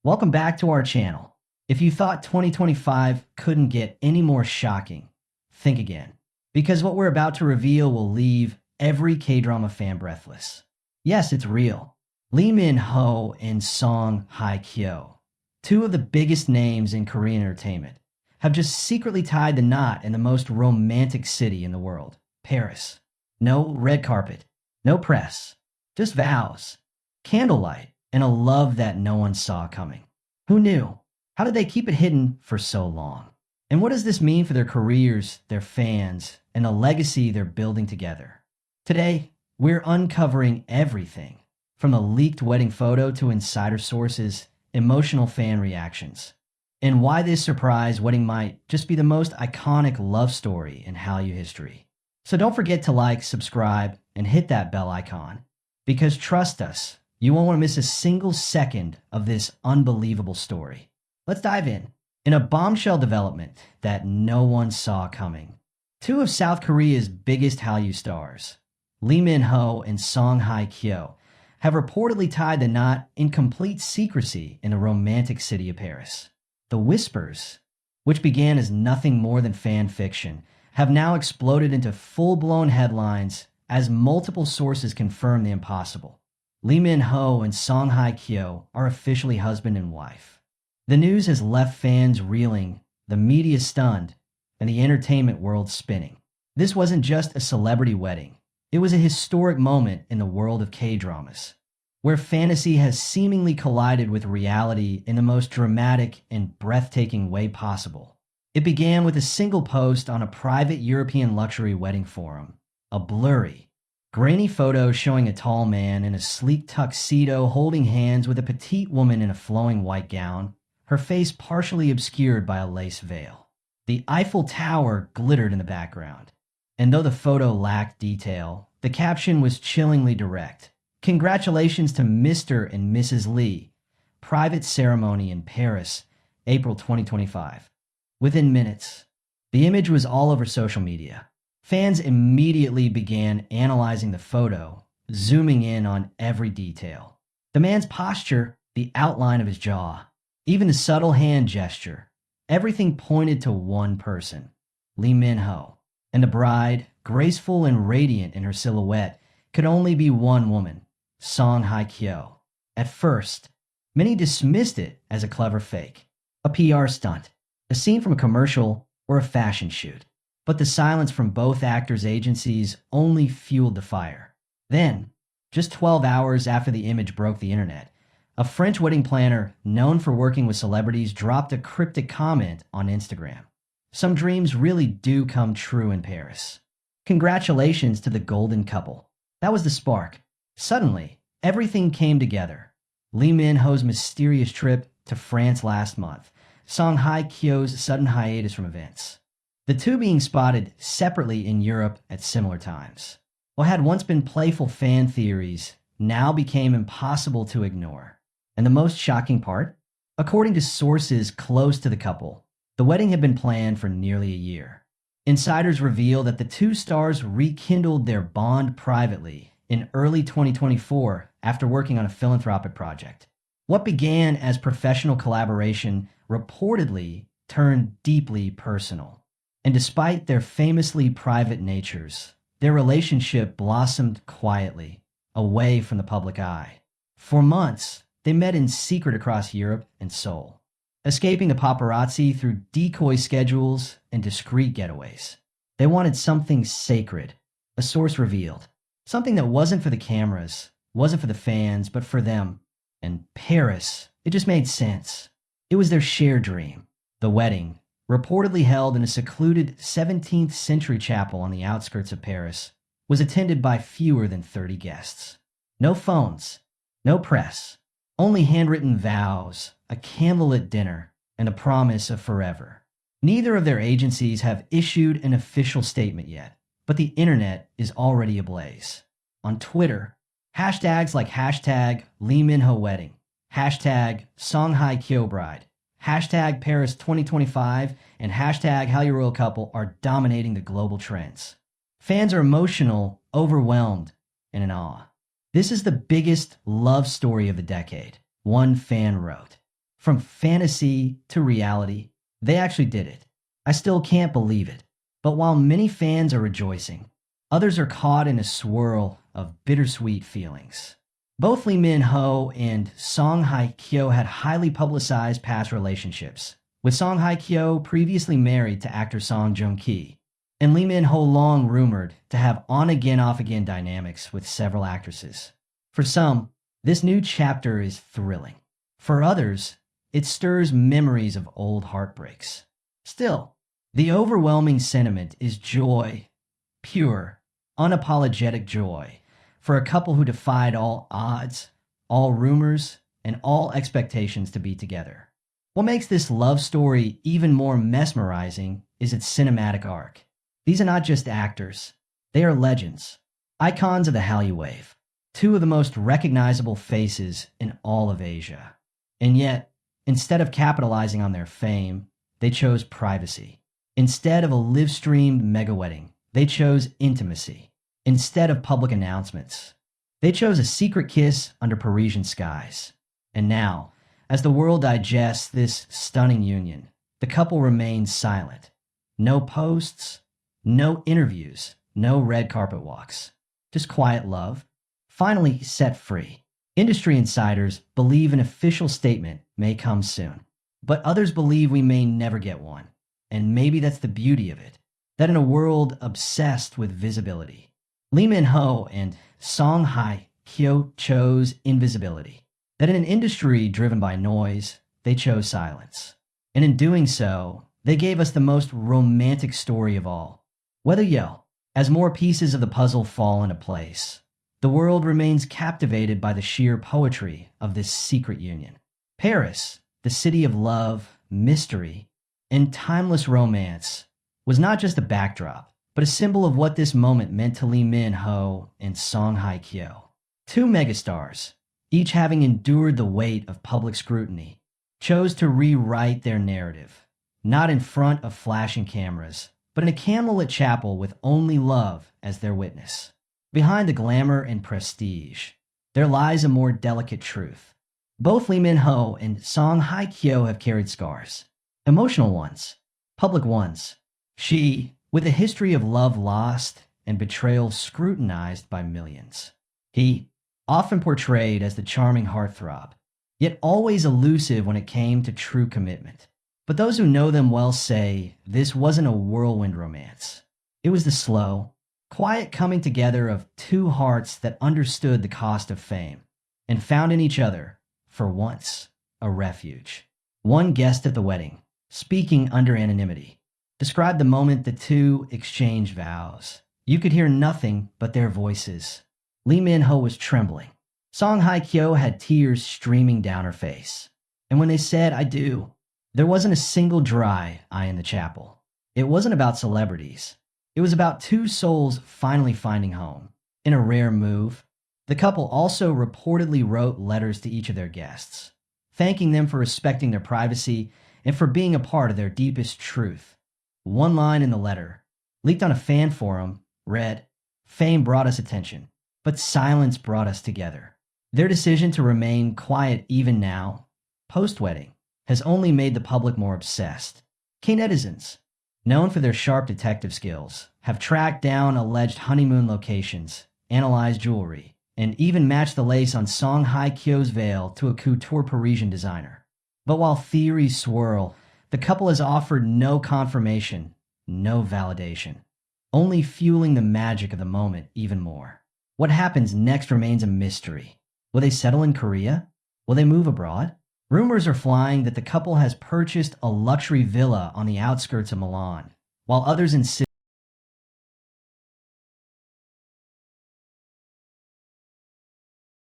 Welcome back to our channel. If you thought 2025 couldn't get any more shocking, think again. Because what we're about to reveal will leave every K-drama fan breathless. Yes, it's real. Lee Min-ho and Song Hye Kyo, two of the biggest names in Korean entertainment, have just secretly tied the knot in the most romantic city in the world, Paris. No red carpet, no press, just vows, candlelight, and a love that no one saw coming. Who knew? How did they keep it hidden for so long? And what does this mean for their careers, their fans, and the legacy they're building together? Today, we're uncovering everything, from the leaked wedding photo to insider sources, emotional fan reactions, and why this surprise wedding might just be the most iconic love story in Hallyu history. So don't forget to like, subscribe, and hit that bell icon, because trust us, you won't want to miss a single second of this unbelievable story. Let's dive in. In a bombshell development that no one saw coming, two of South Korea's biggest Hallyu stars, Lee Min-ho and Song Hye Kyo, have reportedly tied the knot in complete secrecy in the romantic city of Paris. The whispers, which began as nothing more than fan fiction, have now exploded into full-blown headlines as multiple sources confirm the impossible. Lee Min-ho and Song Hye Kyo are officially husband and wife. The news has left fans reeling, the media stunned, and the entertainment world spinning. This wasn't just a celebrity wedding. It was a historic moment in the world of K-dramas, where fantasy has seemingly collided with reality in the most dramatic and breathtaking way possible. It began with a single post on a private European luxury wedding forum, a blurry, grainy photo showing a tall man in a sleek tuxedo holding hands with a petite woman in a flowing white gown, her face partially obscured by a lace veil. The Eiffel Tower glittered in the background, and though the photo lacked detail, the caption was chillingly direct. Congratulations to Mr. and Mrs. Lee. Private ceremony in Paris, April 2025. Within minutes, the image was all over social media. Fans immediately began analyzing the photo, zooming in on every detail. The man's posture, the outline of his jaw, even the subtle hand gesture, everything pointed to one person, Lee Min-ho. And the bride, graceful and radiant in her silhouette, could only be one woman, Song Hye Kyo. At first, many dismissed it as a clever fake, a PR stunt, a scene from a commercial, or a fashion shoot. But the silence from both actors' agencies only fueled the fire. Then, just 12 hours after the image broke the internet, a French wedding planner known for working with celebrities dropped a cryptic comment on Instagram. Some dreams really do come true in Paris. Congratulations to the golden couple. That was the spark. Suddenly, everything came together. Lee Min-ho's mysterious trip to France last month, Song Hye Kyo's sudden hiatus from events. The two being spotted separately in Europe at similar times. What had once been playful fan theories now became impossible to ignore. And the most shocking part? According to sources close to the couple, the wedding had been planned for nearly a year. Insiders reveal that the two stars rekindled their bond privately in early 2024 after working on a philanthropic project. What began as professional collaboration reportedly turned deeply personal. And despite their famously private natures, their relationship blossomed quietly, away from the public eye. For months, they met in secret across Europe and Seoul, escaping the paparazzi through decoy schedules and discreet getaways. They wanted something sacred, a source revealed, something that wasn't for the cameras, wasn't for the fans, but for them. And Paris, it just made sense. It was their shared dream, the wedding, reportedly held in a secluded 17th century chapel on the outskirts of Paris, was attended by fewer than 30 guests. No phones, no press, only handwritten vows, a candlelit dinner, and a promise of forever. Neither of their agencies have issued an official statement yet, but the internet is already ablaze. On Twitter, hashtags like hashtag Lee Min-ho wedding, hashtag Song Hye Kyo bride, hashtag Paris 2025, and hashtag Hallyu royal couple are dominating the global trends. Fans are emotional, overwhelmed, and in awe. This is the biggest love story of the decade, one fan wrote. From fantasy to reality, they actually did it. I still can't believe it. But while many fans are rejoicing, others are caught in a swirl of bittersweet feelings. Both Lee Min-ho and Song Hye Kyo had highly publicized past relationships, with Song Hye Kyo previously married to actor Song Joong-ki, and Lee Min-ho long rumored to have on-again, off-again dynamics with several actresses. For some, this new chapter is thrilling. For others, it stirs memories of old heartbreaks. Still, the overwhelming sentiment is joy, pure, unapologetic joy, for a couple who defied all odds, all rumors, and all expectations to be together. What makes this love story even more mesmerizing is its cinematic arc. These are not just actors. They are legends, icons of the Hallyu Wave, two of the most recognizable faces in all of Asia. And yet, instead of capitalizing on their fame, they chose privacy. Instead of a live-streamed mega-wedding, they chose intimacy. Instead of public announcements, they chose a secret kiss under Parisian skies. And now, as the world digests this stunning union, the couple remains silent. No posts, no interviews, no red carpet walks. Just quiet love, finally set free. Industry insiders believe an official statement may come soon, but others believe we may never get one. And maybe that's the beauty of it, that in a world obsessed with visibility, Lee Min-ho and Song Hye Kyo chose invisibility. That in an industry driven by noise, they chose silence. And in doing so, they gave us the most romantic story of all. Whether yo, as more pieces of the puzzle fall into place, the world remains captivated by the sheer poetry of this secret union. Paris, the city of love, mystery, and timeless romance, was not just a backdrop, but a symbol of what this moment meant to Lee Min-ho and Song Hye Kyo. Two megastars, each having endured the weight of public scrutiny, chose to rewrite their narrative, not in front of flashing cameras, but in a candlelit chapel with only love as their witness. Behind the glamour and prestige, there lies a more delicate truth. Both Lee Min-ho and Song Hye Kyo have carried scars. Emotional ones, public ones. She, with a history of love lost and betrayal scrutinized by millions. He, often portrayed as the charming heartthrob, yet always elusive when it came to true commitment. But those who know them well say this wasn't a whirlwind romance. It was the slow, quiet coming together of two hearts that understood the cost of fame and found in each other, for once, a refuge. One guest at the wedding, speaking under anonymity, described the moment the two exchanged vows. You could hear nothing but their voices. Lee Min-ho was trembling. Song Hye Kyo had tears streaming down her face. And when they said, "I do," there wasn't a single dry eye in the chapel. It wasn't about celebrities. It was about two souls finally finding home. In a rare move, the couple also reportedly wrote letters to each of their guests, thanking them for respecting their privacy and for being a part of their deepest truth. One line in the letter, leaked on a fan forum, read, "Fame brought us attention, but silence brought us together." Their decision to remain quiet even now, post-wedding, has only made the public more obsessed. K-netizens, known for their sharp detective skills, have tracked down alleged honeymoon locations, analyzed jewelry, and even matched the lace on Song Hye Kyo's veil to a couture Parisian designer. But while theories swirl, the couple has offered no confirmation, no validation, only fueling the magic of the moment even more. What happens next remains a mystery. Will they settle in Korea? Will they move abroad? Rumors are flying that the couple has purchased a luxury villa on the outskirts of Milan, while others insist